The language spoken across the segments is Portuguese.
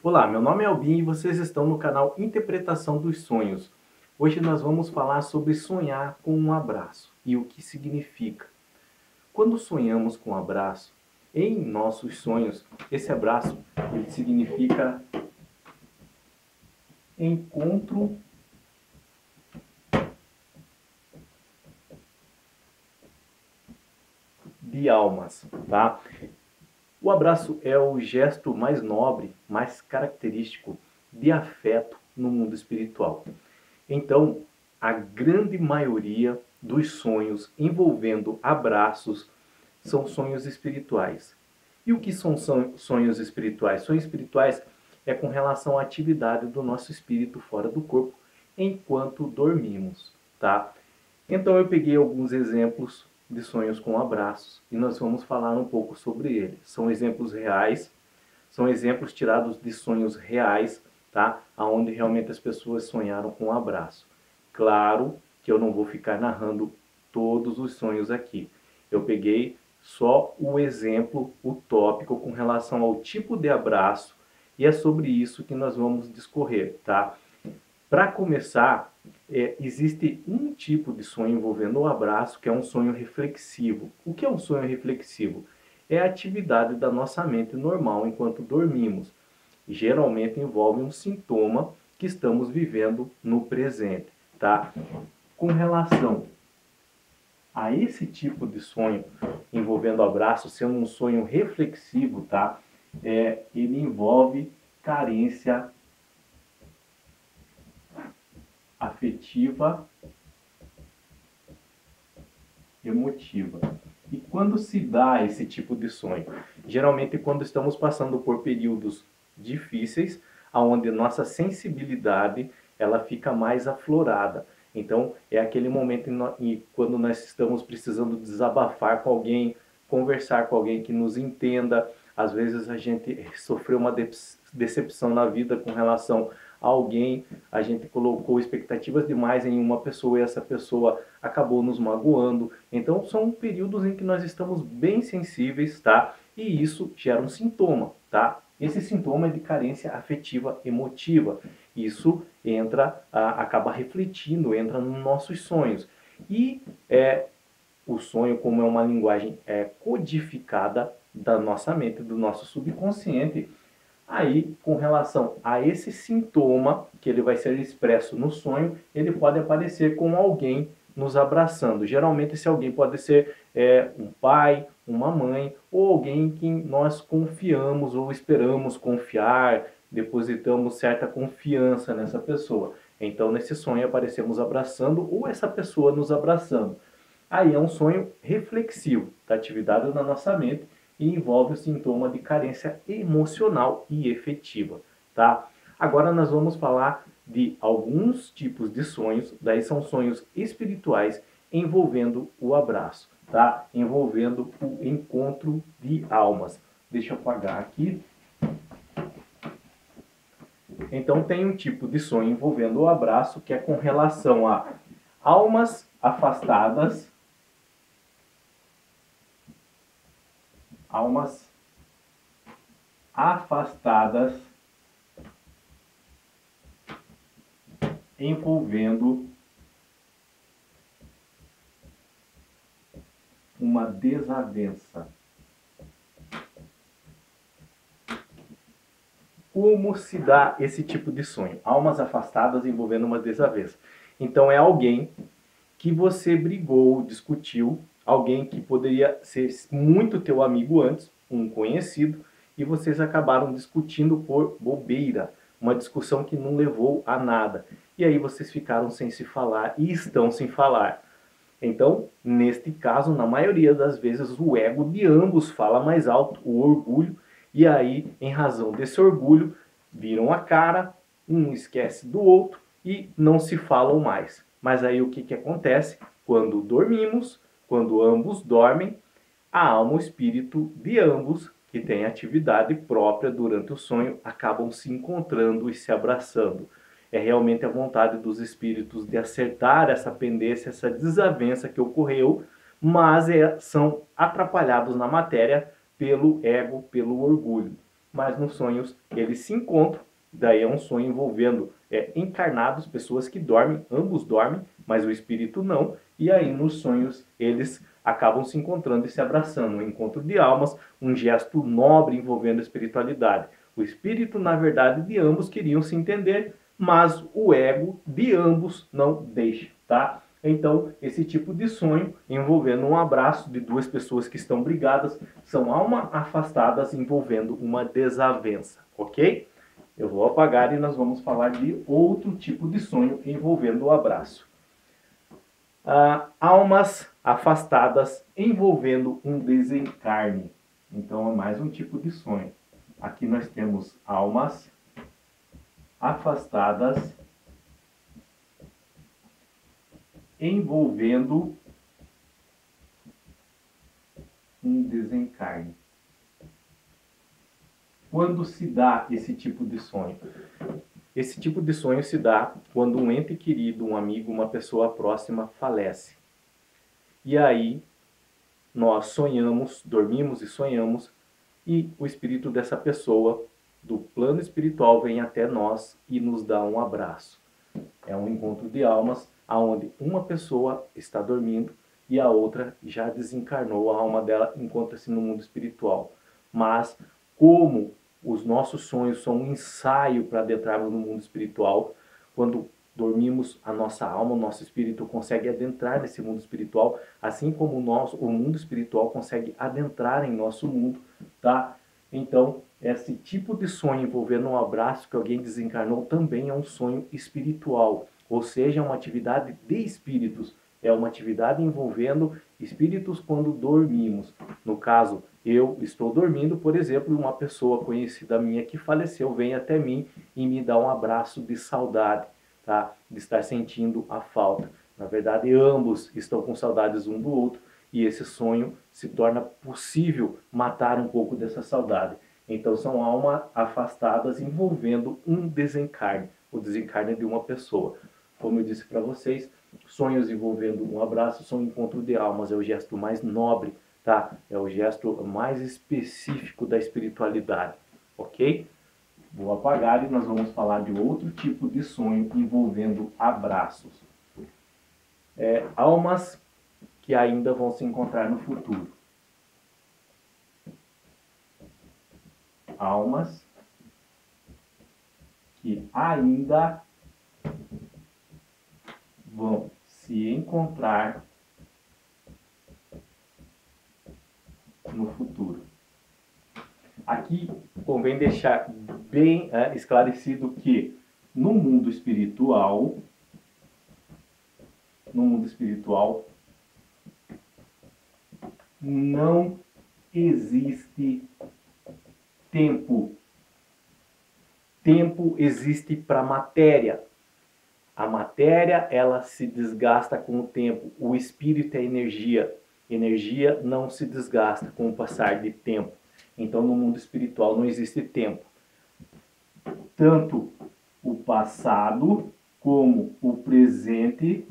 Olá, meu nome é Albin e vocês estão no canal Interpretação dos Sonhos. Hoje nós vamos falar sobre sonhar com um abraço e o que significa. Quando sonhamos com um abraço, em nossos sonhos, esse abraço ele significa encontro de almas, tá? O abraço é o gesto mais nobre, mais característico de afeto no mundo espiritual. Então, a grande maioria dos sonhos envolvendo abraços são sonhos espirituais. E o que são sonhos espirituais? Sonhos espirituais é com relação à atividade do nosso espírito fora do corpo enquanto dormimos, tá? Então eu peguei alguns exemplos de sonhos com abraços e nós vamos falar um pouco sobre eles. São exemplos reais, são exemplos tirados de sonhos reais, tá? Onde realmente as pessoas sonharam com um abraço. Claro que eu não vou ficar narrando todos os sonhos aqui. Eu peguei só o exemplo, o tópico com relação ao tipo de abraço e é sobre isso que nós vamos discorrer, tá? Para começar, existe um tipo de sonho envolvendo o abraço, que é um sonho reflexivo. O que é um sonho reflexivo? É a atividade da nossa mente normal enquanto dormimos. Geralmente envolve um sintoma que estamos vivendo no presente, tá? Com relação a esse tipo de sonho envolvendo abraço, sendo um sonho reflexivo, tá? Ele envolve carência afetiva, emotiva. E quando se dá esse tipo de sonho? Geralmente quando estamos passando por períodos difíceis, onde nossa sensibilidade ela fica mais aflorada. Então é aquele momento quando nós estamos precisando desabafar com alguém, conversar com alguém que nos entenda. Às vezes a gente sofreu uma decepção na vida com relação a alguém, a gente colocou expectativas demais em uma pessoa e essa pessoa acabou nos magoando. Então são períodos em que nós estamos bem sensíveis, tá? E isso gera um sintoma, tá? Esse sintoma é de carência afetiva emotiva. Isso acaba refletindo, entra nos nossos sonhos. E o sonho, como é uma linguagem codificada da nossa mente, do nosso subconsciente, aí, com relação a esse sintoma, que ele vai ser expresso no sonho, ele pode aparecer com alguém nos abraçando. Geralmente esse alguém pode ser um pai, uma mãe, ou alguém que nós confiamos ou esperamos confiar, depositamos certa confiança nessa pessoa. Então, nesse sonho, aparecemos abraçando ou essa pessoa nos abraçando. Aí é um sonho reflexivo, da atividade da nossa mente, e envolve o sintoma de carência emocional e efetiva, tá? Agora nós vamos falar de alguns tipos de sonhos, daí são sonhos espirituais envolvendo o abraço, tá? Envolvendo o encontro de almas. Deixa eu apagar aqui. Então tem um tipo de sonho envolvendo o abraço que é com relação a almas afastadas, envolvendo uma desavença. Como se dá esse tipo de sonho? Almas afastadas envolvendo uma desavença. Então é alguém que você brigou, discutiu, alguém que poderia ser muito teu amigo antes, um conhecido, e vocês acabaram discutindo por bobeira, uma discussão que não levou a nada. E aí vocês ficaram sem se falar e estão sem falar. Então, neste caso, na maioria das vezes, o ego de ambos fala mais alto, o orgulho, e aí, em razão desse orgulho, viram a cara, um esquece do outro e não se falam mais. Mas aí o que acontece? Quando dormimos, quando ambos dormem, a alma e o espírito de ambos, que têm atividade própria durante o sonho, acabam se encontrando e se abraçando. É realmente a vontade dos espíritos de acertar essa pendência, essa desavença que ocorreu, mas são atrapalhados na matéria pelo ego, pelo orgulho. mas nos sonhos eles se encontram. Daí é um sonho envolvendo encarnados, pessoas que dormem, ambos dormem, mas o espírito não. E aí nos sonhos eles acabam se encontrando e se abraçando. Um encontro de almas, um gesto nobre envolvendo a espiritualidade. O espírito, na verdade, de ambos queriam se entender, mas o ego de ambos não deixa, tá? Então, esse tipo de sonho envolvendo um abraço de duas pessoas que estão brigadas são almas afastadas envolvendo uma desavença, ok? Eu vou apagar e nós vamos falar de outro tipo de sonho envolvendo o abraço. Almas afastadas envolvendo um desencarne. Então é mais um tipo de sonho. Aqui nós temos almas afastadas envolvendo um desencarne. Quando se dá esse tipo de sonho? Esse tipo de sonho se dá quando um ente querido, um amigo, uma pessoa próxima falece. E aí nós sonhamos, dormimos e sonhamos, e o espírito dessa pessoa do plano espiritual vem até nós e nos dá um abraço. É um encontro de almas onde uma pessoa está dormindo e a outra já desencarnou, a alma dela encontra-se no mundo espiritual. Mas como os nossos sonhos são um ensaio para adentrarmos no mundo espiritual, quando dormimos, a nossa alma, o nosso espírito consegue adentrar nesse mundo espiritual, assim como o mundo espiritual consegue adentrar em nosso mundo, tá? Então, esse tipo de sonho envolvendo um abraço que alguém desencarnou também é um sonho espiritual, ou seja, é uma atividade de espíritos, é uma atividade envolvendo espíritos quando dormimos. No caso, eu estou dormindo, por exemplo, e uma pessoa conhecida minha que faleceu vem até mim e me dá um abraço de saudade, tá? De estar sentindo a falta. Na verdade, ambos estão com saudades um do outro e esse sonho se torna possível matar um pouco dessa saudade. Então são almas afastadas envolvendo um desencarne, o desencarne de uma pessoa. Como eu disse para vocês, sonhos envolvendo um abraço são encontro de almas, é o gesto mais nobre, tá? É o gesto mais específico da espiritualidade, ok? Vou apagar e nós vamos falar de outro tipo de sonho envolvendo abraços. Almas que ainda vão se encontrar no futuro. Almas que ainda vão se encontrar no futuro. Aqui convém deixar bem esclarecido que no mundo espiritual não existe tempo. Tempo existe para a matéria. A matéria, ela se desgasta com o tempo. O espírito é energia. Energia não se desgasta com o passar de tempo. Então, no mundo espiritual não existe tempo. Tanto o passado, como o presente,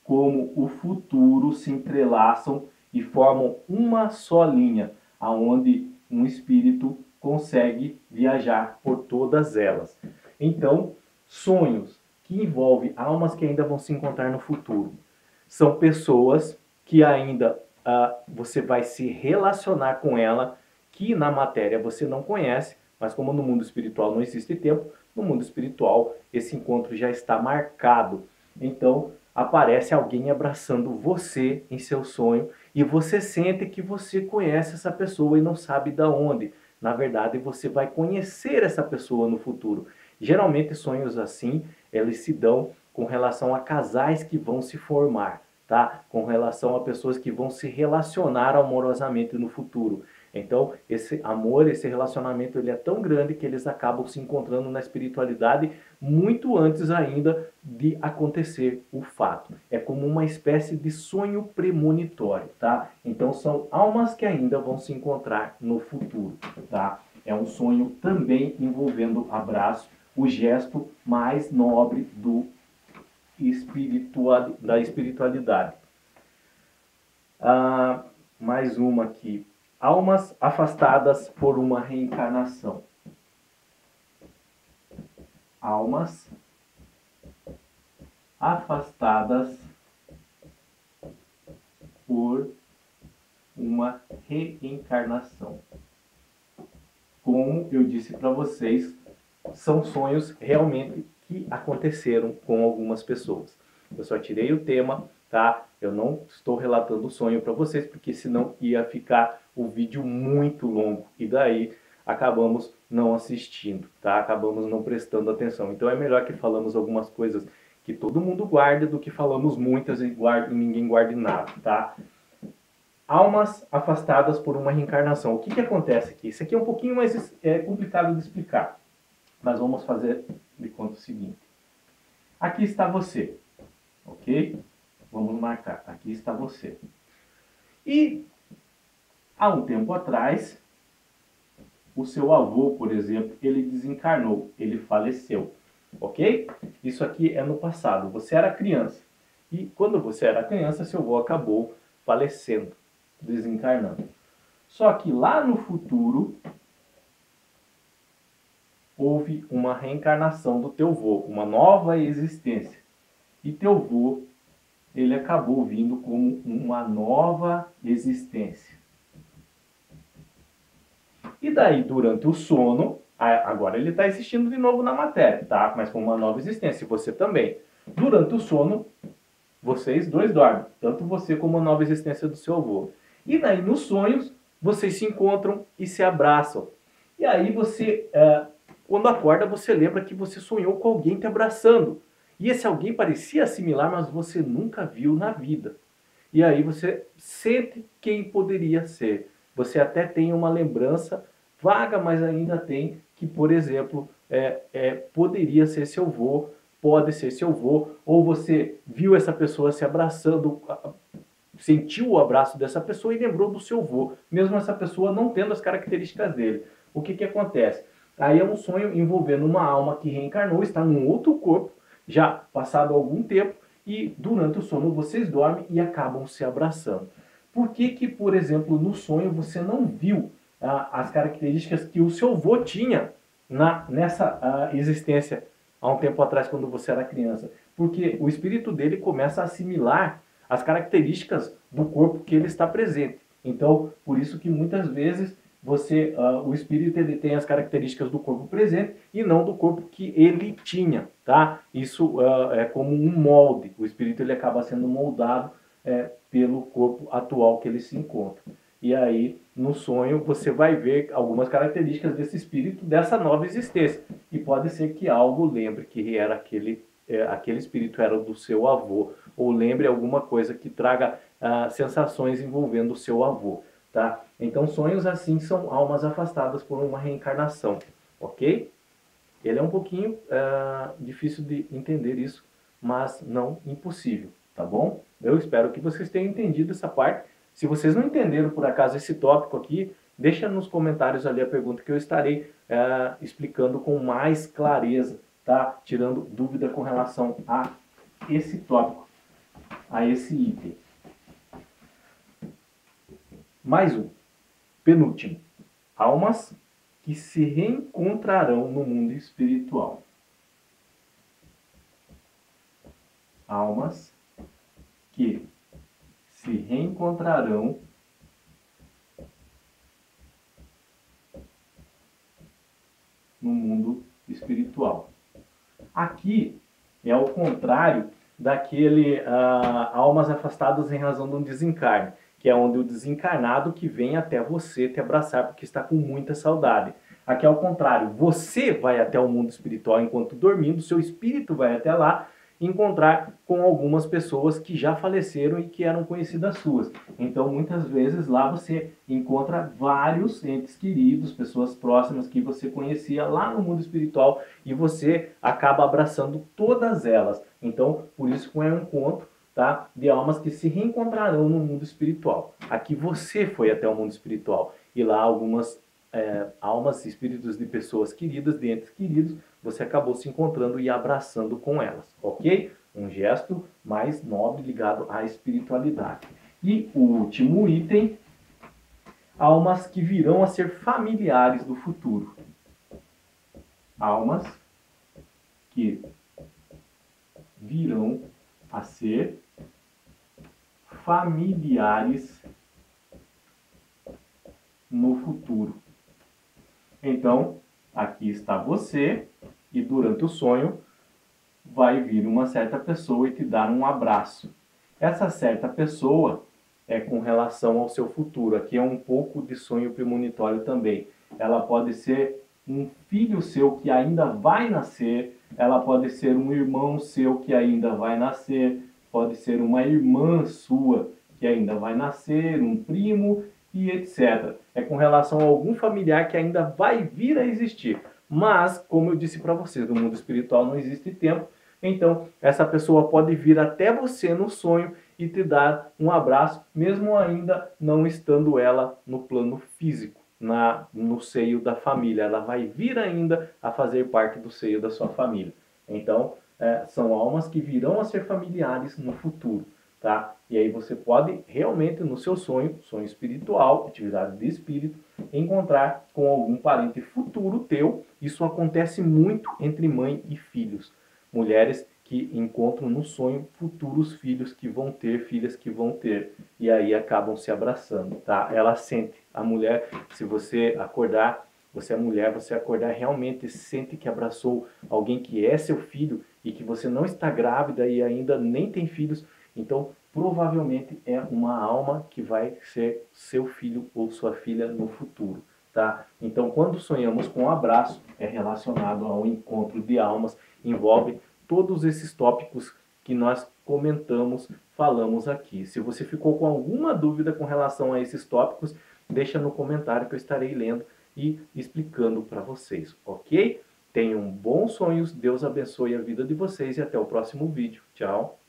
como o futuro se entrelaçam e formam uma só linha, aonde um espírito consegue viajar por todas elas. Então, sonhos que envolvem almas que ainda vão se encontrar no futuro são pessoas que ainda você vai se relacionar com ela, que na matéria você não conhece, mas como no mundo espiritual não existe tempo, no mundo espiritual esse encontro já está marcado. Então aparece alguém abraçando você em seu sonho e você sente que você conhece essa pessoa e não sabe de onde. Na verdade, você vai conhecer essa pessoa no futuro. Geralmente sonhos assim, eles se dão com relação a casais que vão se formar, tá? Com relação a pessoas que vão se relacionar amorosamente no futuro. Então, esse amor, esse relacionamento, ele é tão grande que eles acabam se encontrando na espiritualidade muito antes ainda de acontecer o fato. É como uma espécie de sonho premonitório, tá? Então, são almas que ainda vão se encontrar no futuro, tá? É um sonho também envolvendo abraço, o gesto mais nobre da espiritualidade. Mais uma aqui. Almas afastadas por uma reencarnação. almas afastadas por uma reencarnação. Como eu disse para vocês, são sonhos realmente que aconteceram com algumas pessoas. Eu só tirei o tema, tá? Eu não estou relatando o sonho para vocês, porque senão ia ficar o vídeo muito longo. E daí acabamos não assistindo, tá? Acabamos não prestando atenção. Então é melhor que falamos algumas coisas que todo mundo guarde do que falamos muitas e ninguém guarde nada, tá? Almas afastadas por uma reencarnação. O que acontece aqui? Isso aqui é um pouquinho mais complicado de explicar. Mas vamos fazer de conta o seguinte. Aqui está você, ok? Vamos marcar. Aqui está você. E há um tempo atrás, o seu avô, por exemplo, ele desencarnou, ele faleceu, ok? Isso aqui é no passado. Você era criança. E quando você era criança, seu avô acabou falecendo, desencarnando. Só que lá no futuro houve uma reencarnação do teu vô, uma nova existência. E teu vô, ele acabou vindo como uma nova existência. E daí, durante o sono, agora ele está existindo de novo na matéria, tá? Mas com uma nova existência, você também. Durante o sono, vocês dois dormem, tanto você como a nova existência do seu avô. E daí, nos sonhos, vocês se encontram e se abraçam. E aí você... quando acorda, você lembra que você sonhou com alguém te abraçando. E esse alguém parecia similar, mas você nunca viu na vida. E aí você sente quem poderia ser. Você até tem uma lembrança vaga, mas ainda tem que, por exemplo, poderia ser seu avô, pode ser seu avô, ou você viu essa pessoa se abraçando, sentiu o abraço dessa pessoa e lembrou do seu avô, mesmo essa pessoa não tendo as características dele. O que acontece? Aí é um sonho envolvendo uma alma que reencarnou, está num outro corpo, já passado algum tempo, e durante o sono vocês dormem e acabam se abraçando. Por que, por exemplo, no sonho você não viu as características que o seu avô tinha nessa existência há um tempo atrás, quando você era criança? Porque o espírito dele começa a assimilar as características do corpo que ele está presente. Então, por isso que muitas vezes o espírito ele tem as características do corpo presente e não do corpo que ele tinha, tá? Isso é como um molde. O espírito ele acaba sendo moldado pelo corpo atual que ele se encontra. E aí, no sonho, você vai ver algumas características desse espírito, dessa nova existência. E pode ser que algo lembre que era aquele espírito era do seu avô, ou lembre alguma coisa que traga sensações envolvendo o seu avô. Tá? Então, sonhos assim são almas afastadas por uma reencarnação, ok? Ele é um pouquinho difícil de entender isso, mas não impossível, tá bom? Eu espero que vocês tenham entendido essa parte. Se vocês não entenderam, por acaso, esse tópico aqui, deixa nos comentários ali a pergunta que eu estarei explicando com mais clareza, tá? Tirando dúvida com relação a esse tópico, a esse item. Mais um, penúltimo. Almas que se reencontrarão no mundo espiritual. Almas que se reencontrarão no mundo espiritual. Aqui é ao contrário daquele almas afastadas em razão de um desencarne, que é onde o desencarnado que vem até você te abraçar porque está com muita saudade. Aqui é ao contrário, você vai até o mundo espiritual enquanto dormindo, seu espírito vai até lá encontrar com algumas pessoas que já faleceram e que eram conhecidas suas. Então, muitas vezes lá você encontra vários entes queridos, pessoas próximas que você conhecia lá no mundo espiritual e você acaba abraçando todas elas. Então, por isso que é um encontro, tá, de almas que se reencontrarão no mundo espiritual. Aqui você foi até o mundo espiritual e lá algumas almas, espíritos de pessoas queridas, de entes queridos, você acabou se encontrando e abraçando com elas, ok? Um gesto mais nobre ligado à espiritualidade. E o último item, almas que virão a ser familiares do futuro. Almas que virão a ser familiares no futuro. Então, aqui está você e durante o sonho vai vir uma certa pessoa e te dar um abraço. Essa certa pessoa é com relação ao seu futuro. Aqui é um pouco de sonho premonitório também. Ela pode ser um filho seu que ainda vai nascer, ela pode ser um irmão seu que ainda vai nascer, pode ser uma irmã sua que ainda vai nascer, um primo e etc. É com relação a algum familiar que ainda vai vir a existir. Mas, como eu disse para vocês, no mundo espiritual não existe tempo, então essa pessoa pode vir até você no sonho e te dar um abraço, mesmo ainda não estando ela no plano físico, no seio da família. Ela vai vir ainda a fazer parte do seio da sua família. Então, são almas que virão a ser familiares no futuro, tá? E aí você pode realmente no seu sonho espiritual, atividade de espírito, encontrar com algum parente futuro teu. Isso acontece muito entre mãe e filhos. Mulheres que encontram no sonho futuros filhos que vão ter, filhas que vão ter, e aí acabam se abraçando, tá? Ela sente, a mulher, se você acordar, você é mulher, você acordar realmente sente que abraçou alguém que é seu filho e que você não está grávida e ainda nem tem filhos, então provavelmente é uma alma que vai ser seu filho ou sua filha no futuro, tá? Então quando sonhamos com um abraço, é relacionado ao encontro de almas, envolve todos esses tópicos que nós comentamos, falamos aqui. Se você ficou com alguma dúvida com relação a esses tópicos, deixa no comentário que eu estarei lendo e explicando para vocês, ok? Tenham bons sonhos, Deus abençoe a vida de vocês e até o próximo vídeo. Tchau!